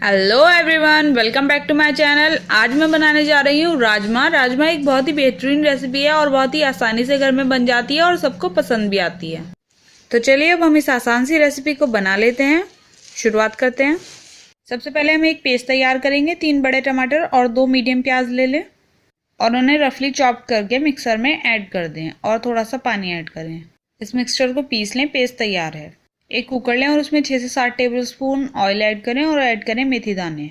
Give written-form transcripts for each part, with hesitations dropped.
Hello everyone, welcome back to my channel. आज मैं बनाने जा रही हूँ राजमा। राजमा एक बहुत ही बेहतरीन रेसिपी है और बहुत ही आसानी से घर में बन जाती है और सबको पसंद भी आती है। तो चलिए अब हम इस आसान सी रेसिपी को बना लेते हैं। शुरुआत करते हैं। सबसे पहले हम एक पेस्ट तैयार करेंगे। 3 बड़े टमाटर और 2 मीडियम प्याज ले लें और उन्हें रफली चॉप करके मिक्सर में ऐड कर दें और थोड़ा सा पानी ऐड करें। इस मिक्सचर को पीस लें। पेस्ट तैयार है। एक कुकर लें और उसमें 6 से 7 टेबलस्पून ऑयल ऐड करें और ऐड करें मेथी दाने।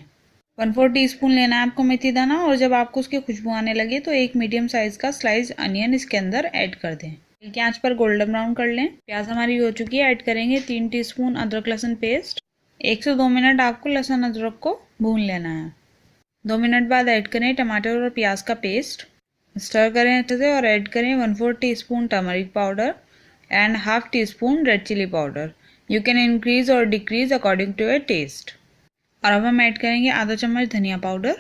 1/4 टीस्पून लेना है आपको मेथी दाना। और जब आपको उसकी खुशबू आने लगे तो एक मीडियम साइज का स्लाइस अनियन इसके अंदर ऐड कर दें। हल्की आंच पर गोल्डन ब्राउन कर लें। प्याज हमारी हो चुकी है। ऐड करेंगे 3 टीस्पून अदरक लहसुन पेस्ट। 1 से 2 मिनट आपको लहसुन अदरक को भून लेना है। 2 मिनट बाद ऐड करें टमाटर और प्याज का पेस्ट। स्टर करें अच्छे से और ऐड करें 1/4 teaspoon turmeric powder and half teaspoon red chilli powder. You can increase और decrease according to your taste. और अब हम ऐड करेंगे आधा चम्मच धनिया पाउडर।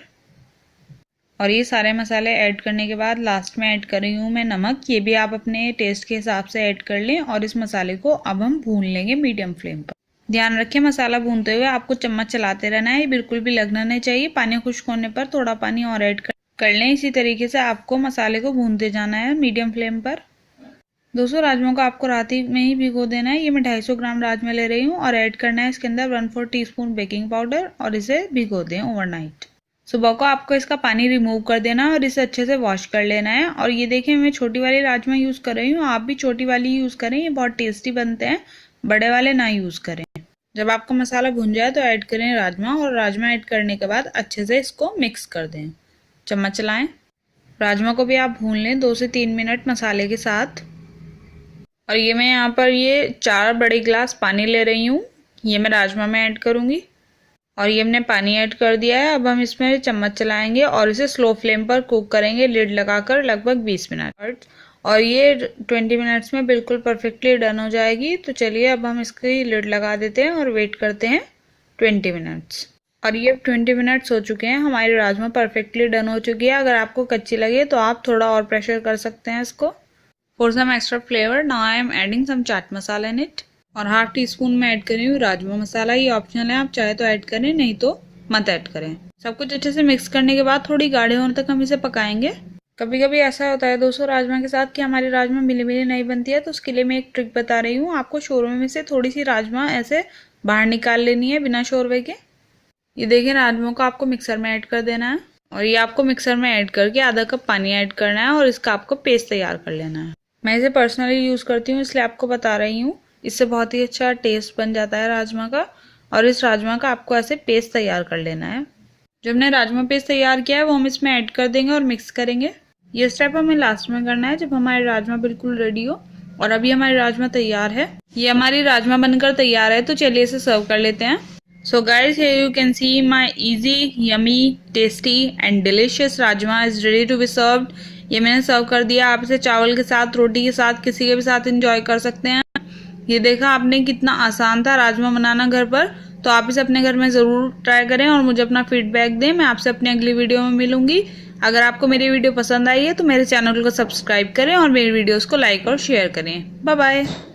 और ये सारे मसाले ऐड करने के बाद लास्ट में ऐड कर रही हूँ मैं नमक। ये भी आप अपने टेस्ट के हिसाब से ऐड कर लें। और इस मसाले को अब हम भून लेंगे मीडियम फ्लेम पर। ध्यान रखें मसाला भूनते हुए आपको चम्मच चलाते रहना है। बिल्कुल भी लगना नहीं चाहिए। पानी खुश्क होने पर थोड़ा पानी और ऐड कर लें। इसी तरीके से आपको मसाले को भूनते जाना है मीडियम फ्लेम पर। दोस्तों, राजमा को आपको रात ही में ही भिगो देना है। ये मैं 250 ग्राम राजमा ले रही हूँ और ऐड करना है इसके अंदर 1/4 टीस्पून बेकिंग पाउडर और इसे भिगो दें ओवरनाइट। सुबह को आपको इसका पानी रिमूव कर देना है और इसे अच्छे से वॉश कर लेना है। और ये देखें, मैं छोटी वाली राजमा यूज़ कर रही हूँ। आप भी छोटी वाली यूज़ करें, ये बहुत टेस्टी बनते हैं। बड़े वाले ना यूज़ करें। जब आपका मसाला भुन जाए तो ऐड करें राजमा। और राजमा ऐड करने के बाद अच्छे से इसको मिक्स कर दें। चम्मच चलाएं। राजमा को भी आप भून लें 2 से 3 मिनट मसाले के साथ। और ये मैं यहाँ पर 4 बड़े गिलास पानी ले रही हूँ। ये मैं राजमा में ऐड करूँगी। और ये हमने पानी ऐड कर दिया है। अब हम इसमें चम्मच चलाएंगे और इसे स्लो फ्लेम पर कुक करेंगे लिड लगाकर लगभग 20 मिनट। और ये 20 मिनट्स में बिल्कुल परफेक्टली डन हो जाएगी। तो चलिए अब हम इसकी लिड लगा देते हैं और वेट करते हैं 20 मिनट्स। और ये 20 मिनट्स हो चुके हैं। हमारी राजमा परफेक्टली डन हो चुकी है। अगर आपको कच्ची लगे तो आप थोड़ा और प्रेशर कर सकते हैं इसको। For some extra flavor, now I am adding some chaat masala in it। और हाफ टी स्पून में ऐड करी हूँ राजमा मसाला। ये ऑप्शनल है, आप चाहे तो ऐड करें, नहीं तो मत ऐड करें। सब कुछ अच्छे से मिक्स करने के बाद थोड़ी गाढ़े होने तक हम इसे पकाएंगे। कभी कभी ऐसा होता है दोस्तों राजमा के साथ कि हमारी राजमा मिली मिली नहीं बनती है। तो उसके लिए मैं एक ट्रिक बता रही हूँ। आपको शोरमे में से थोड़ी सी राजमा ऐसे बाहर निकाल लेनी है बिना शोरवे के। ये देखिए, राजमा को आपको मिक्सर में ऐड कर देना है। और ये आपको मिक्सर में ऐड करके आधा कप पानी ऐड करना है और इसका आपको पेस्ट तैयार कर लेना है। मैं इसे पर्सनली यूज़ करती हूँ इसलिए आपको बता रही हूँ। इससे बहुत ही अच्छा टेस्ट बन जाता है राजमा का। और इस राजमा का आपको ऐसे पेस्ट तैयार कर लेना है। जो हमने राजमा पेस्ट तैयार किया है वो हम इसमें ऐड कर देंगे और मिक्स करेंगे। ये स्टेप हमें लास्ट में करना है जब हमारे राजमा बिल्कुल रेडी हो। और अभी हमारी राजमा तैयार है। ये हमारी राजमा बनकर तैयार है। तो चलिए इसे सर्व कर लेते हैं। So guys, here you can see my easy, yummy, tasty and delicious rajma is ready to be served। ये मैंने सर्व कर दिया। आप इसे चावल के साथ, रोटी के साथ, किसी के भी साथ एंजॉय कर सकते हैं। ये देखा आपने कितना आसान था राजमा बनाना घर पर। तो आप इसे अपने घर में ज़रूर ट्राई करें और मुझे अपना फीडबैक दें। मैं आपसे अपनी अगली वीडियो में मिलूंगी। अगर आपको मेरी वीडियो पसंद आई है तो मेरे चैनल को सब्सक्राइब करें और मेरी वीडियोज़ को लाइक और शेयर करें। Bye bye.